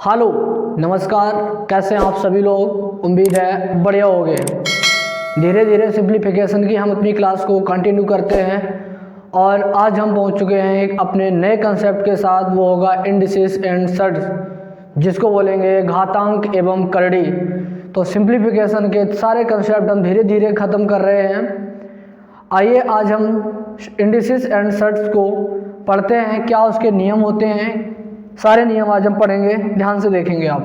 Hello नमस्कार, कैसे हैं आप सभी लोग। उम्मीद है बढ़िया होंगे। धीरे धीरे सिंप्लीफिकेशन की हम अपनी क्लास को कंटिन्यू करते हैं और आज हम पहुंच चुके हैं एक अपने नए कंसेप्ट के साथ। वो होगा इंडिसेस एंड सर्ड्स, जिसको बोलेंगे घातांक एवं करड़ी। तो सिंप्लीफिकेशन के सारे कंसेप्ट हम धीरे धीरे ख़त्म कर रहे हैं। आइए आज हम इंडिसेस एंड सर्ड्स को पढ़ते हैं, क्या उसके नियम होते हैं। सारे नियम आज हम पढ़ेंगे, ध्यान से देखेंगे आप।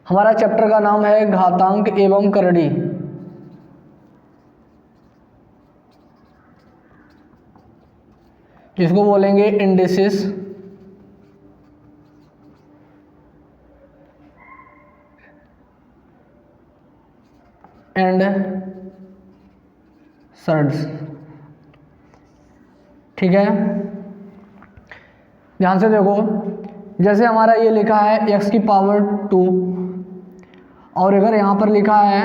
हमारा चैप्टर का नाम है घातांक एवं करड़ी। जिसको बोलेंगे इंडिसेस एंड सर्ड्स। ठीक है, ध्यान से देखो। जैसे हमारा ये लिखा है x की पावर 2 और अगर यहाँ पर लिखा है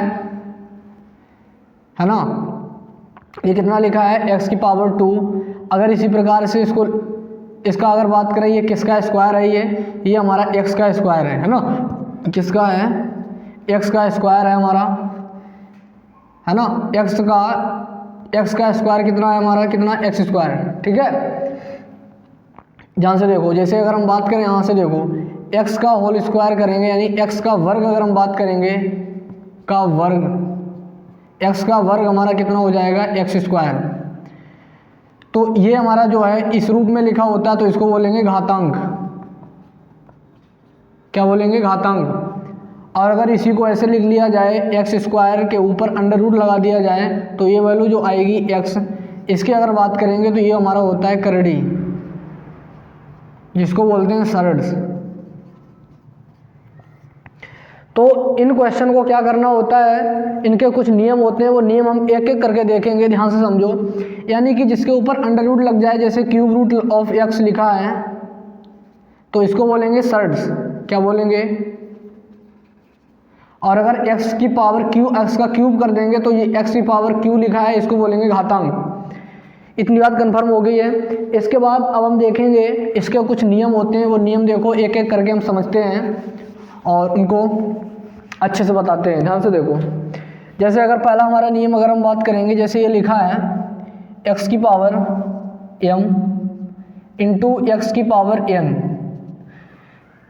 ना, ये कितना लिखा है x की पावर 2। अगर इसी प्रकार से इसका अगर बात करें, ये किसका स्क्वायर है, ये हमारा x का स्क्वायर है ना। किसका है? x का स्क्वायर है हमारा, है ना। x का स्क्वायर कितना है हमारा, कितना x स्क्वायर। ठीक है, ध्यान से देखो। जैसे अगर हम बात करें यहाँ से देखो, x का होल स्क्वायर करेंगे यानी x का वर्ग अगर हम बात करेंगे का वर्ग, x का वर्ग हमारा कितना हो जाएगा, x स्क्वायर। तो ये हमारा जो है इस रूप में लिखा होता है तो इसको बोलेंगे घातांक। क्या बोलेंगे? घातांक। और अगर इसी को ऐसे लिख लिया जाए, x स्क्वायर के ऊपर अंडर रूट लगा दिया जाए तो ये वैल्यू जो आएगी x, इसकी अगर बात करेंगे तो ये हमारा होता है करड़ी, जिसको बोलते हैं सर्ड्स। तो इन क्वेश्चन को क्या करना होता है, इनके कुछ नियम होते हैं, वो नियम हम एक एक करके देखेंगे, ध्यान से समझो। यानी कि जिसके ऊपर अंडर रूट लग जाए, जैसे क्यूब रूट ऑफ x लिखा है तो इसको बोलेंगे सर्ड्स। क्या बोलेंगे? और अगर x की पावर x का क्यूब कर देंगे तो ये x की पावर q लिखा है, इसको बोलेंगे घातांक। इतनी बात कंफर्म हो गई है। इसके बाद अब हम देखेंगे इसके कुछ नियम होते हैं, वो नियम देखो एक एक करके हम समझते हैं और उनको अच्छे से बताते हैं। ध्यान से देखो। जैसे अगर पहला हमारा नियम अगर हम बात करेंगे, जैसे ये लिखा है x की पावर m इंटू एक्स की पावर n,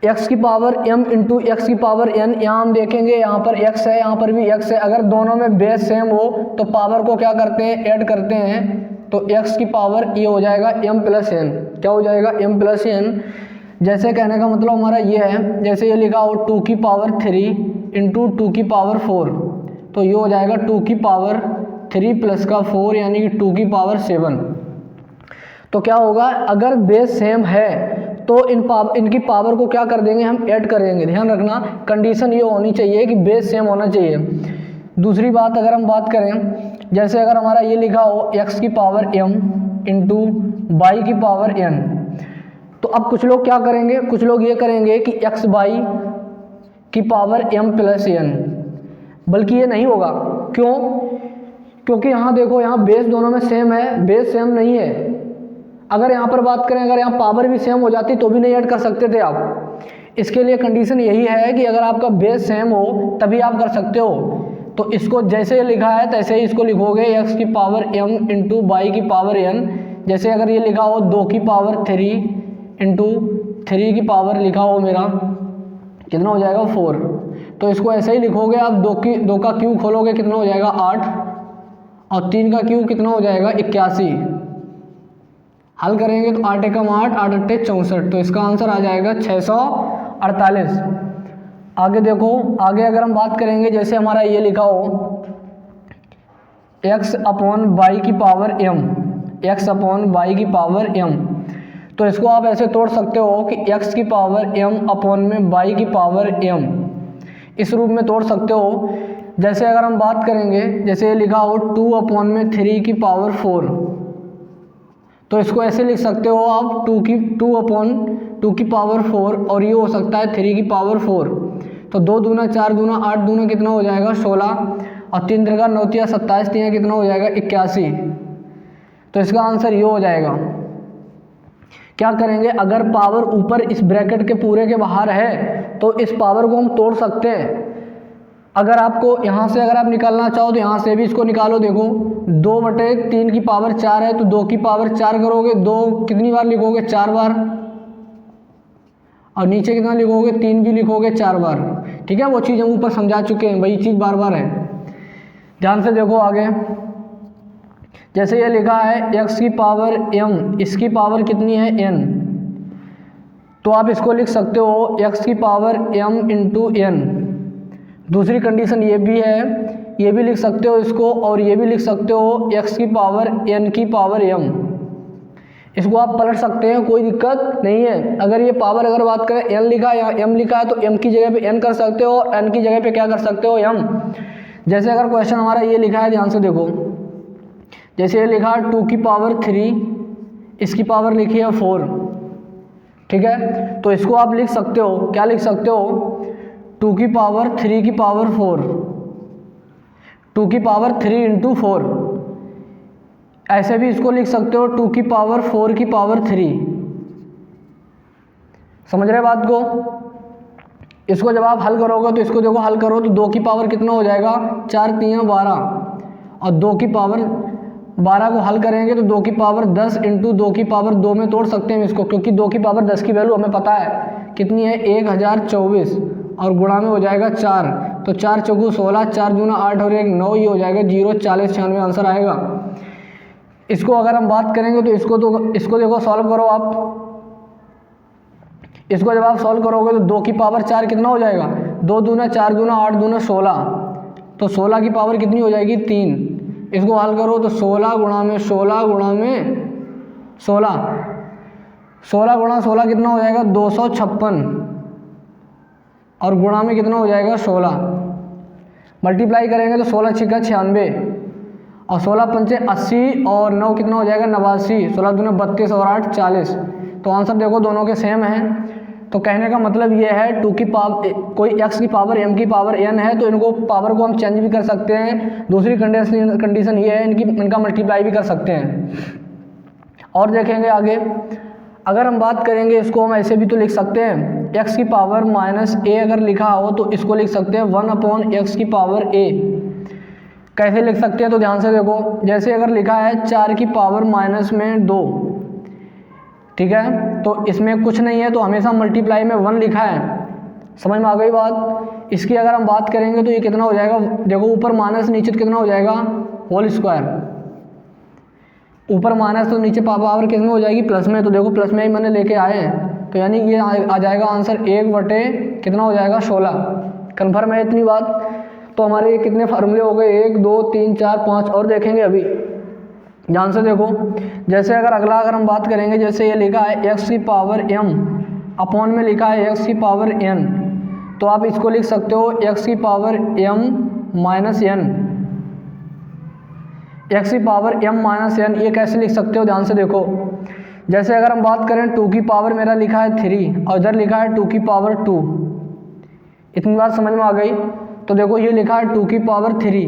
x की पावर m इंटू एक्स की पावर n। यहाँ हम देखेंगे यहाँ पर x है, यहाँ पर भी x है। अगर दोनों में बेस सेम हो तो पावर को क्या करते हैं, ऐड करते हैं। तो x की पावर ये हो जाएगा m प्लस n। क्या हो जाएगा? m plus n। जैसे कहने का मतलब हमारा ये है, जैसे ये लिखा हो 2 की पावर 3 इंटू 2 की पावर 4, तो ये हो जाएगा 2 की पावर 3 प्लस का 4 यानी कि 2 की पावर 7। तो क्या होगा, अगर बेस सेम है तो इनकी पावर को क्या कर देंगे, हम ऐड करेंगे। ध्यान रखना, कंडीशन ये होनी चाहिए कि बेस सेम होना चाहिए। दूसरी बात अगर हम बात करें, जैसे अगर हमारा ये लिखा हो x की पावर m इंटू वाई की पावर n, तो अब कुछ लोग क्या करेंगे, कुछ लोग ये करेंगे कि x वाई की पावर m प्लस n, बल्कि ये नहीं होगा। क्यों? क्योंकि यहाँ देखो, यहाँ बेस दोनों में सेम है, बेस सेम नहीं है। अगर यहाँ पर बात करें, अगर यहाँ पावर भी सेम हो जाती तो भी नहीं ऐड कर सकते थे आप। इसके लिए कंडीशन यही है कि अगर आपका बेस सेम हो तभी आप कर सकते हो। तो इसको जैसे लिखा है तैसे ही इसको लिखोगे, x की पावर m इंटू वाई की पावर n। जैसे अगर ये लिखा हो 2 की पावर 3 इंटू 3 की पावर लिखा हो मेरा, कितना हो जाएगा 4, तो इसको ऐसे ही लिखोगे आप। 2 का क्यूब खोलोगे कितना हो जाएगा 8, और 3 का क्यूब कितना हो जाएगा 81। हल करेंगे तो 8 एकम 8, 8 अट्ठे 64, तो इसका आंसर आ जाएगा 648। आगे देखो, आगे अगर हम बात करेंगे, जैसे हमारा ये लिखा हो x अपॉन वाई की power m, x upon y की पावर m, तो इसको आप ऐसे तोड़ सकते हो कि x की पावर m अपॉन में y की पावर m, इस रूप में तोड़ सकते हो। जैसे अगर हम बात करेंगे, जैसे ये लिखा हो 2 अपॉन में 3 की पावर 4, तो इसको ऐसे लिख सकते हो आप 2 अपॉन 2 की पावर 4, और ये हो सकता है 3 की पावर 4। तो 2 दूना 4 दूना 8 दूना कितना हो जाएगा 16, और 3 त्रिका 9 तिया 27 तिया कितना हो जाएगा 81। तो इसका आंसर ये हो जाएगा। क्या करेंगे, अगर पावर ऊपर इस ब्रैकेट के पूरे के बाहर है तो इस पावर को हम तोड़ सकते हैं। अगर आपको यहाँ से अगर आप निकालना चाहो तो यहाँ से भी इसको निकालो। देखो 2/3 की पावर 4 है तो 2 की पावर 4 करोगे, 2 कितनी बार लिखोगे, 4 बार, और नीचे कितना लिखोगे, 3 भी लिखोगे 4 बार। ठीक है, वो चीज़ हम ऊपर समझा चुके हैं, वही चीज़ बार बार है। ध्यान से देखो आगे, जैसे ये लिखा है x की पावर m, इसकी पावर कितनी है n, तो आप इसको लिख सकते हो x की पावर m इंटू n। दूसरी कंडीशन ये भी है, ये भी लिख सकते हो इसको, और ये भी लिख सकते हो x की पावर n की पावर m। इसको आप पलट सकते हैं, कोई दिक्कत नहीं है। अगर ये पावर अगर बात करें n लिखा है या m लिखा है तो m की जगह पे n कर सकते हो और n की जगह पे क्या कर सकते हो, m। जैसे अगर क्वेश्चन हमारा ये लिखा है, ध्यान से देखो, जैसे ये लिखा है 2 की पावर 3, इसकी पावर लिखी है 4। ठीक है, तो इसको आप लिख सकते हो, क्या लिख सकते हो, 2 की पावर 3 की पावर 4, 2 की पावर 3 इंटू 4। ऐसे भी इसको लिख सकते हो 2 की पावर 4 की पावर 3। समझ रहे बात को? इसको जब आप हल करोगे तो इसको देखो हल करो तो 2 की पावर कितना हो जाएगा, 4 3 12, और 2 की पावर 12 को हल करेंगे तो 2 की पावर 10 इंटू 2 की पावर 2 में तोड़ सकते हैं इसको, क्योंकि 2 की पावर 10 की वैल्यू हमें पता है कितनी है, 1024, और गुणा में हो जाएगा 4, तो 4 चौकू 16, 4 दूना 8 और 1 9, ये हो जाएगा 0 40 96 आंसर आएगा। इसको अगर हम बात करेंगे तो इसको देखो सॉल्व करो आप, इसको जब आप सॉल्व करोगे तो 2 की पावर 4 कितना हो जाएगा, 2 दूना 4 दूना 8 दूना 16, तो 16 की पावर कितनी हो जाएगी, 3। इसको हल करो तो 16 गुणा में 16 गुणा में 16, 16 गुणा 16 कितना हो जाएगा, 256, और गुणा में कितना हो जाएगा, 16। मल्टीप्लाई करेंगे तो 16 छिक्का 96, और 16 पंचे 80, और 9 कितना हो जाएगा, 89, 16 दूना 32 और 8 40। तो आंसर देखो दोनों के सेम हैं। तो कहने का मतलब ये है 2 की पावर, कोई x की पावर m की पावर n है तो इनको पावर को हम चेंज भी कर सकते हैं। दूसरी कंडीशन ये है इनका मल्टीप्लाई भी कर सकते हैं। और देखेंगे आगे, अगर हम बात करेंगे इसको हम ऐसे भी तो लिख सकते हैं, x की पावर -a अगर लिखा हो तो इसको लिख सकते हैं 1/x की पावर a। कैसे लिख सकते हैं, तो ध्यान से देखो, जैसे अगर लिखा है 4 की पावर -2, ठीक है, तो इसमें कुछ नहीं है तो हमेशा मल्टीप्लाई में 1 लिखा है। समझ में आ गई बात? इसकी अगर हम बात करेंगे तो ये कितना हो जाएगा, देखो ऊपर माइनस नीचे कितना हो जाएगा, होल स्क्वायर, ऊपर माइनस तो नीचे पावर कितनी हो जाएगी, प्लस में। तो देखो प्लस में ही मैंने लेके आए हैं, तो यानी ये आ जाएगा आंसर 1/, कितना हो जाएगा, 16। कन्फर्म है इतनी बात? तो हमारे ये कितने फार्मूले हो गए, 1 2 3 4 5, और देखेंगे अभी। ध्यान से देखो, जैसे अगर हम बात करेंगे, जैसे ये लिखा है x की पावर m, अपॉन में लिखा है x की पावर n, तो आप इसको लिख सकते हो x की power m minus n, x की पावर m माइनस n। ये कैसे लिख सकते हो, ध्यान से देखो, जैसे अगर हम बात करें 2 की पावर मेरा लिखा है 3 और इधर लिखा है 2 की पावर 2, इतनी बात समझ में आ गई? तो देखो ये लिखा है 2 की पावर 3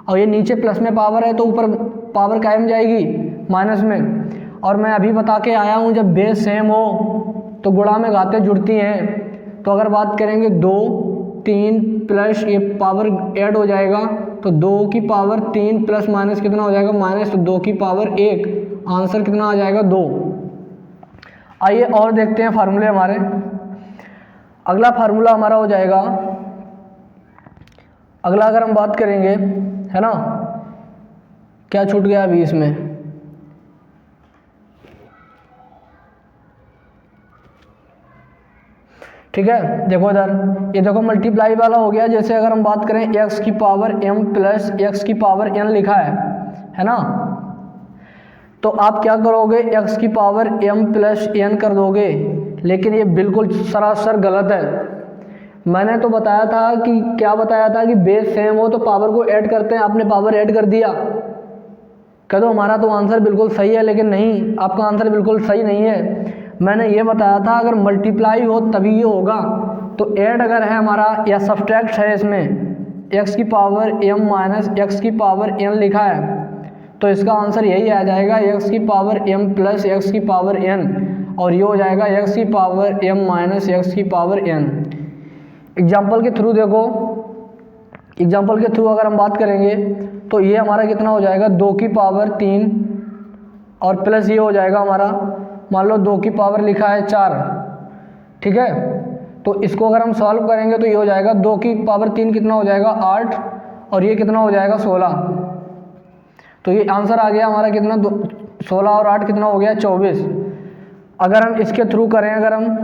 और ये नीचे प्लस में पावर है तो ऊपर पावर कायम जाएगी माइनस में। और मैं अभी बता के आया हूँ जब बेस सेम हो तो गुणा में घातें जुड़ती हैं। तो अगर बात करेंगे 2 3 प्लस ये पावर ऐड हो जाएगा तो 2 की पावर 3 प्लस माइनस कितना हो जाएगा, माइनस, तो 2 की पावर 1, आंसर कितना आ जाएगा, 2। आइए और देखते हैं फार्मूले हमारे। अगला फार्मूला हमारा हो जाएगा, अगला अगर हम बात करेंगे, है ना, क्या छूट गया अभी इसमें, ठीक है। देखो इधर ये देखो मल्टीप्लाई वाला हो गया। जैसे अगर हम बात करें x की पावर m प्लस x की पावर n लिखा है ना, तो आप क्या करोगे, x की पावर m प्लस n कर दोगे, लेकिन ये बिल्कुल सरासर गलत है। मैंने तो बताया था कि क्या बताया था कि बेस सेम हो तो पावर को ऐड करते हैं, आपने पावर ऐड कर दिया, कह दो हमारा तो आंसर बिल्कुल सही है, लेकिन नहीं, आपका आंसर बिल्कुल सही नहीं है। मैंने ये बताया था अगर मल्टीप्लाई हो तभी ये होगा, तो ऐड अगर है हमारा या सब्ट्रैक्ट है, इसमें x की पावर m माइनस x की पावर n लिखा है, तो इसका आंसर यही आ जाएगा x की पावर m प्लस x की पावर n। और ये हो जाएगा x की पावर m माइनस x की पावर n। एग्जाम्पल के थ्रू देखो, एग्जाम्पल के थ्रू अगर हम बात करेंगे तो ये हमारा कितना हो जाएगा 2 की पावर 3 और प्लस ये हो जाएगा हमारा, मान लो 2 की पावर लिखा है 4, ठीक है। तो इसको अगर हम सॉल्व करेंगे तो ये हो जाएगा 2 की पावर 3 कितना हो जाएगा 8 और ये कितना हो जाएगा 16। तो ये आंसर आ गया हमारा कितना 16 और 8 कितना हो गया 24। अगर हम इसके थ्रू करें अगर हम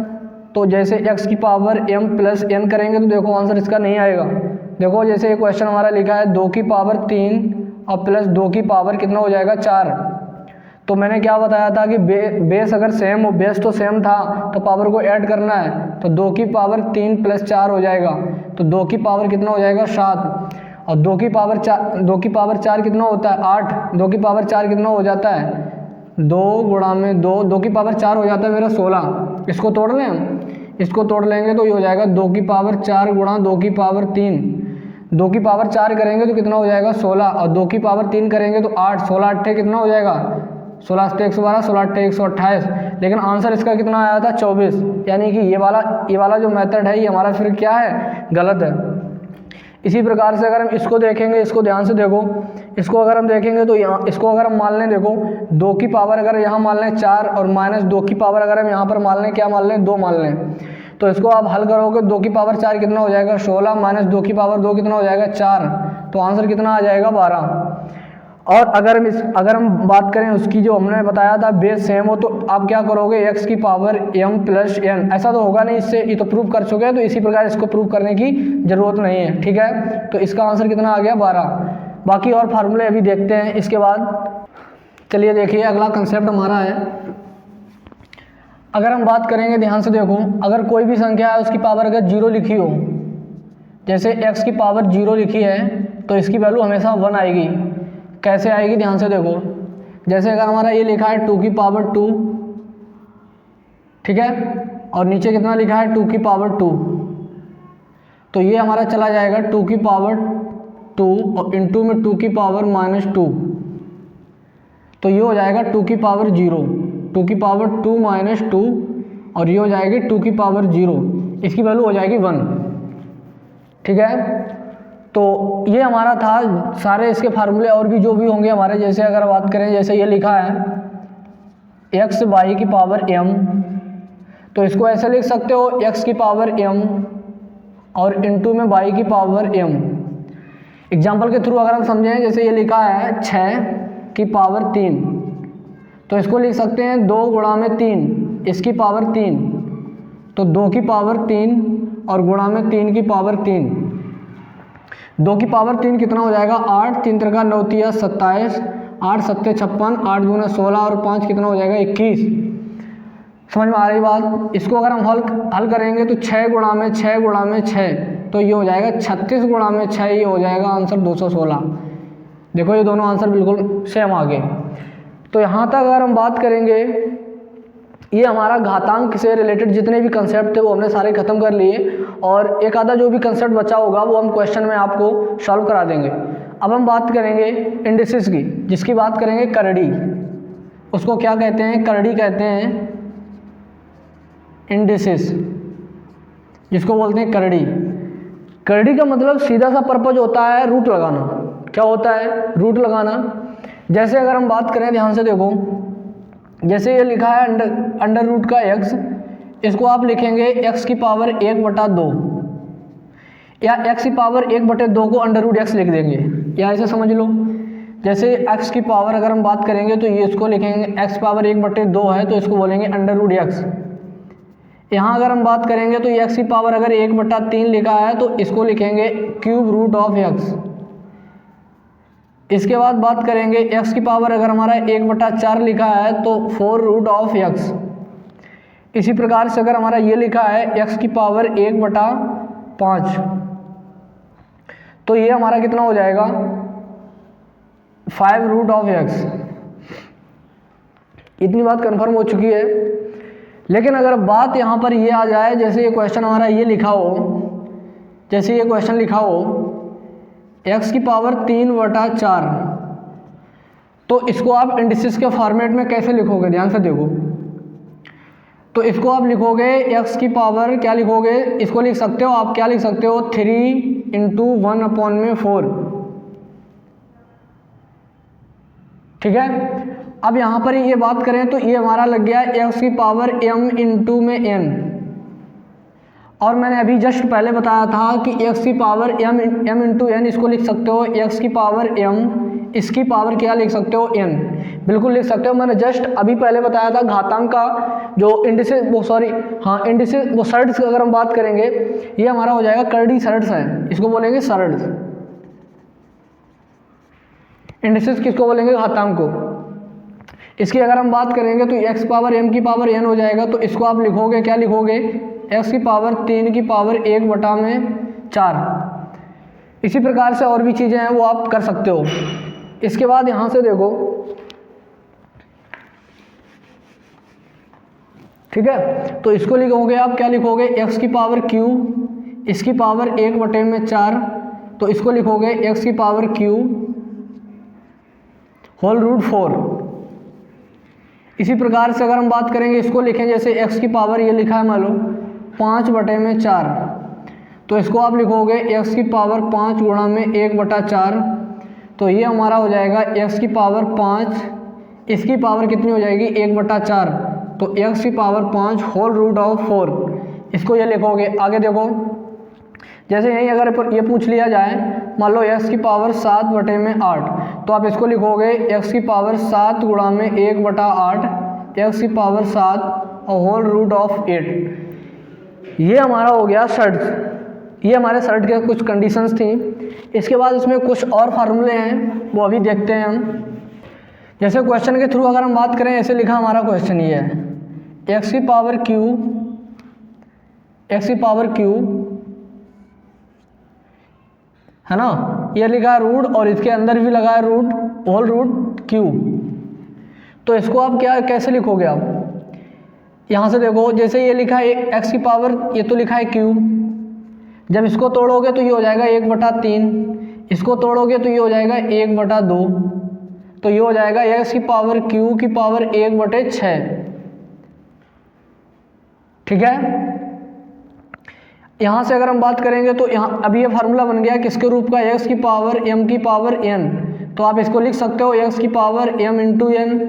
तो जैसे x की पावर m प्लस n करेंगे तो देखो आंसर इसका नहीं आएगा। देखो जैसे ये क्वेश्चन हमारा लिखा है 2 की पावर 3 और प्लस 2 की पावर कितना हो जाएगा 4। तो मैंने क्या बताया था कि बेस अगर सेम हो, बेस तो सेम था तो पावर को ऐड करना है, तो 2 की पावर 3 प्लस 4 हो जाएगा, तो 2 की पावर कितना हो जाएगा 7 और 2 की पावर 4 कितना होता है 8, 2 की पावर 4 कितना हो जाता है 2 गुणा में 2 की पावर 4 हो जाता है मेरा 16। इसको तोड़ लें हम, इसको तोड़ लेंगे तो ये हो जाएगा 2 की पावर 4 गुणा 2 की पावर 3, 2 की पावर 4 करेंगे तो कितना हो जाएगा 16 और 2 की पावर 3 करेंगे तो 8, 16 8 कितना हो जाएगा 16 से 112, 16 8 128। लेकिन आंसर इसका कितना आया था 24, यानी कि ये वाला जो मेथड है ये हमारा फिर क्या है गलत है। इसी प्रकार से अगर हम इसको देखेंगे, इसको ध्यान से देखो, इसको अगर हम देखेंगे तो यहाँ इसको अगर हम मान लें, देखो 2 की पावर अगर यहाँ मान लें 4 और माइनस 2 की पावर अगर हम यहाँ पर मान लें क्या मान लें 2 मान लें, तो इसको आप हल करोगे 2 की पावर 4 कितना हो जाएगा 16 माइनस 2 की पावर 2 कितना हो जाएगा 4, तो आंसर कितना आ जाएगा 12। और अगर हम बात करें उसकी जो हमने बताया था बेस सेम हो तो आप क्या करोगे x की पावर m प्लस n, ऐसा तो होगा नहीं, इससे ये तो प्रूव कर चुके हैं, तो इसी प्रकार इसको प्रूव करने की ज़रूरत नहीं है, ठीक है। तो इसका आंसर कितना आ गया 12। बाकी और फार्मूले अभी देखते हैं इसके बाद। चलिए देखिए अगला कंसेप्ट हमारा है, अगर हम बात करेंगे ध्यान से देखो, अगर कोई भी संख्या है उसकी पावर अगर 0 लिखी हो, जैसे x की पावर 0 लिखी है तो इसकी वैल्यू हमेशा 1 आएगी। कैसे आएगी ध्यान से देखो, जैसे अगर हमारा ये लिखा है 2 की पावर 2, ठीक है, और नीचे कितना लिखा है 2 की पावर 2, तो ये हमारा चला जाएगा 2 की पावर 2 और इनटू में 2 की पावर माइनस 2, तो ये हो जाएगा 2 की पावर 0, 2 की पावर 2 माइनस 2 और ये हो जाएगी 2 की पावर 0, इसकी वैल्यू हो जाएगी 1, ठीक है। तो ये हमारा था सारे इसके फार्मूले, और भी जो भी होंगे हमारे, जैसे अगर बात करें जैसे ये लिखा है x y की पावर m, तो इसको ऐसे लिख सकते हो x की पावर m और इनटू में y की पावर m। एग्जाम्पल के थ्रू अगर हम समझें, जैसे ये लिखा है 6 की पावर 3, तो इसको लिख सकते हैं 2 गुणा में 3 इसकी पावर 3, तो 2 की पावर 3 और गुणा में 3 की पावर 3, 2 की पावर 3 कितना हो जाएगा 8, 3 3 9 3 27, 8 7 56, 8 दूना 16 और 5 कितना हो जाएगा 21। समझ में आ रही बात। इसको अगर हम हल करेंगे तो 6 गुणा में 6 गुणा में 6, तो ये हो जाएगा 36 गुणा में 6, ये हो जाएगा आंसर 216। देखो ये दोनों आंसर बिल्कुल सेम आ गए। तो यहाँ तक अगर हम बात करेंगे, ये हमारा घातांक से रिलेटेड जितने भी कंसेप्ट थे वो हमने सारे खत्म कर लिए, और एक आधा जो भी कंसेप्ट बचा होगा वो हम क्वेश्चन में आपको सॉल्व करा देंगे। अब हम बात करेंगे इंडिसेस की, जिसकी बात करेंगे करड़ी। उसको क्या कहते हैं, करड़ी कहते हैं, इंडिसेस जिसको बोलते हैं करड़ी। करड़ी का मतलब सीधा सा पर्पज होता है रूट लगाना। क्या होता है, रूट लगाना। जैसे अगर हम बात करें ध्यान से देखो, जैसे ये लिखा है अंडर रूट का x, इसको आप लिखेंगे x की पावर 1/2 या x की पावर 1/2 को अंडर रूट x लिख देंगे, या ऐसे समझ लो। जैसे x की पावर अगर हम बात करेंगे तो ये इसको लिखेंगे x पावर 1/2 है तो इसको बोलेंगे अंडर रूट x। यहाँ अगर हम बात करेंगे तो x की पावर अगर 1/3 लिखा है तो इसको लिखेंगे क्यूब रूट ऑफ x। इसके बाद बात करेंगे x की पावर अगर हमारा 1/4 लिखा है तो 4 रूट ऑफ x। इसी प्रकार से अगर हमारा ये लिखा है x की पावर 1/5, तो ये हमारा कितना हो जाएगा 5 रूट ऑफ x। इतनी बात कंफर्म हो चुकी है। लेकिन अगर बात यहाँ पर ये आ जाए, जैसे ये क्वेश्चन हमारा ये लिखा हो, जैसे ये क्वेश्चन लिखा हो x की पावर 3/4, तो इसको आप इंडिसेस के फॉर्मेट में कैसे लिखोगे, ध्यान से देखो। तो इसको आप लिखोगे x की पावर क्या लिखोगे, इसको लिख सकते हो आप, क्या लिख सकते हो 3 इंटू 1/4। ठीक है। अब यहाँ पर ये बात करें तो ये हमारा लग गया x की पावर m इंटू में n, और मैंने अभी जस्ट पहले बताया था कि x की पावर m इंटू n, इसको लिख सकते हो x की पावर m, इसकी पावर क्या लिख सकते हो n, बिल्कुल लिख सकते हो। मैंने जस्ट अभी पहले बताया था घातांक का जो इंडिसेस, वो सॉरी हाँ इंडिसेस, वो सर्ड्स अगर हम बात करेंगे, ये हमारा हो जाएगा कर्डी सर्ड्स है, इसको बोलेंगे सर्ड्स। इंडिसेस किसको बोलेंगे, घातांक को। इसकी अगर हम बात करेंगे तो x पावर m की पावर n हो जाएगा, तो इसको आप लिखोगे क्या लिखोगे, x की पावर 3 की पावर 1/4। इसी प्रकार से और भी चीज़ें हैं वो आप कर सकते हो। इसके बाद यहाँ से देखो, ठीक है, तो इसको लिखोगे आप क्या लिखोगे, x की पावर q, इसकी पावर 1/4, तो इसको लिखोगे x की पावर q होल रूट 4। इसी प्रकार से अगर हम बात करेंगे, इसको लिखें जैसे x की पावर ये लिखा है मान लो 5/4, तो इसको आप लिखोगे x की पावर 5 गुणा में 1/4, तो ये हमारा हो जाएगा x की पावर 5, इसकी पावर कितनी हो जाएगी 1/4, तो x की पावर 5 होल रूट ऑफ 4, इसको ये लिखोगे। आगे देखो, जैसे यही अगर ये पूछ लिया जाए, मान लो x की पावर 7/8, तो आप इसको लिखोगे x की पावर 7 गुणा में 1/8, x की पावर 7 और होल रूट ऑफ 8। ये हमारा हो गया सर्ट। ये हमारे सर्ट के कुछ कंडीशंस थी। इसके बाद इसमें कुछ और फार्मूले हैं, वो अभी देखते हैं हम। जैसे क्वेश्चन के थ्रू अगर हम बात करें, ऐसे लिखा हमारा क्वेश्चन ये है, x की पावर q है ना, ये लिखा है रूट, और इसके अंदर भी लगा है रूट, होल रूट q। तो इसको आप क्या कैसे लिखोगे आप, यहाँ से देखो, जैसे ये लिखा है x की पावर, ये तो लिखा है q, जब इसको तोड़ोगे तो ये हो जाएगा 1/3, इसको तोड़ोगे तो ये हो जाएगा 1/2, तो ये हो जाएगा x की पावर q की पावर 1/6। ठीक है। यहाँ से अगर हम बात करेंगे तो यहाँ अभी ये फार्मूला बन गया किसके रूप का, x की पावर m की पावर n, तो आप इसको लिख सकते हो x की पावर m इंटू n,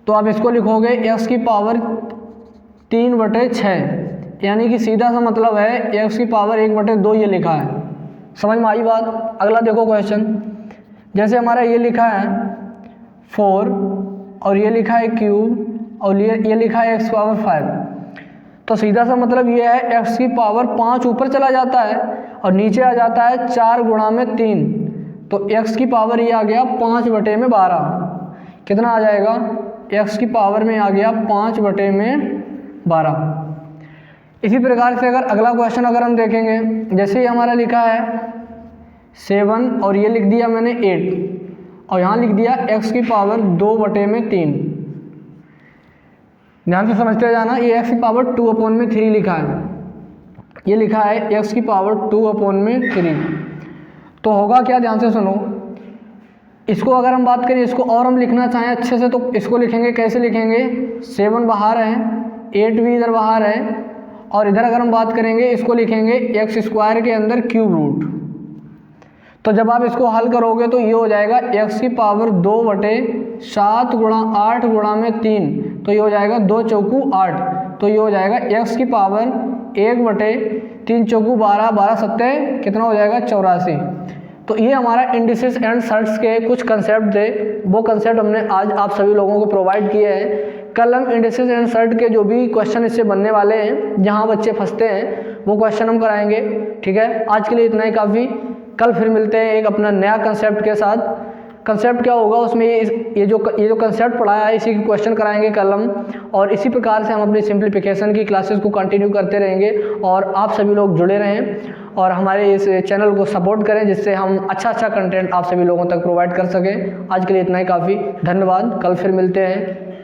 तो आप इसको लिखोगे x की पावर 3/6, यानी कि सीधा सा मतलब है x की पावर 1/2 ये लिखा है। समझ में आई बात। अगला देखो क्वेश्चन, जैसे हमारा ये लिखा है 4 और ये लिखा है q और ये लिखा है x पावर 5, तो सीधा सा मतलब ये है x की पावर 5 ऊपर चला जाता है और नीचे आ जाता है 4 गुणा में 3, तो x की पावर ये आ गया 5/12। कितना आ जाएगा, x की पावर में आ गया 5/12। इसी प्रकार से अगर अगला क्वेश्चन अगर हम देखेंगे, जैसे ही हमारा लिखा है 7 और ये लिख दिया मैंने 8 और यहाँ लिख दिया x की पावर 2/3। ध्यान से समझते जाना, ये x की पावर 2/3 लिखा है, ये लिखा है x की पावर 2/3। तो होगा क्या, ध्यान से सुनो, इसको अगर हम बात करें, इसको और हम लिखना चाहें अच्छे से, तो इसको लिखेंगे कैसे लिखेंगे, 7 बाहर है, 8 भी इधर बाहर है, और इधर अगर हम बात करेंगे इसको लिखेंगे x² के अंदर क्यूब रूट। तो जब आप इसको हल करोगे तो ये हो जाएगा x की पावर 2/7 गुणा 8 गुणा में 3, तो ये हो जाएगा 2 चौकू 8, तो ये हो जाएगा x की पावर 1/3 चौकू 12, 12 सत्ते कितना हो जाएगा 84। तो ये हमारा इंडिसेस एंड सर्ट्स के कुछ कंसेप्ट थे, वो कंसेप्ट हमने आज आप सभी लोगों को प्रोवाइड किए हैं। कल हम इंडिसेस एंड सर्ट के जो भी क्वेश्चन इससे बनने वाले हैं, जहाँ बच्चे फंसते हैं, वो क्वेश्चन हम कराएंगे। ठीक है, आज के लिए इतना ही काफ़ी। कल फिर मिलते हैं एक अपना नया कंसेप्ट के साथ। कंसेप्ट क्या होगा उसमें, ये जो कंसेप्ट पढ़ाया है इसी के क्वेश्चन कराएंगे कल हम, और इसी प्रकार से हम अपनी सिंप्लीफिकेशन की क्लासेस को कंटिन्यू करते रहेंगे। और आप सभी लोग जुड़े रहें और हमारे इस चैनल को सपोर्ट करें, जिससे हम अच्छा कंटेंट आप सभी लोगों तक प्रोवाइड कर सकें। आज के लिए इतना ही काफ़ी, धन्यवाद। कल फिर मिलते हैं।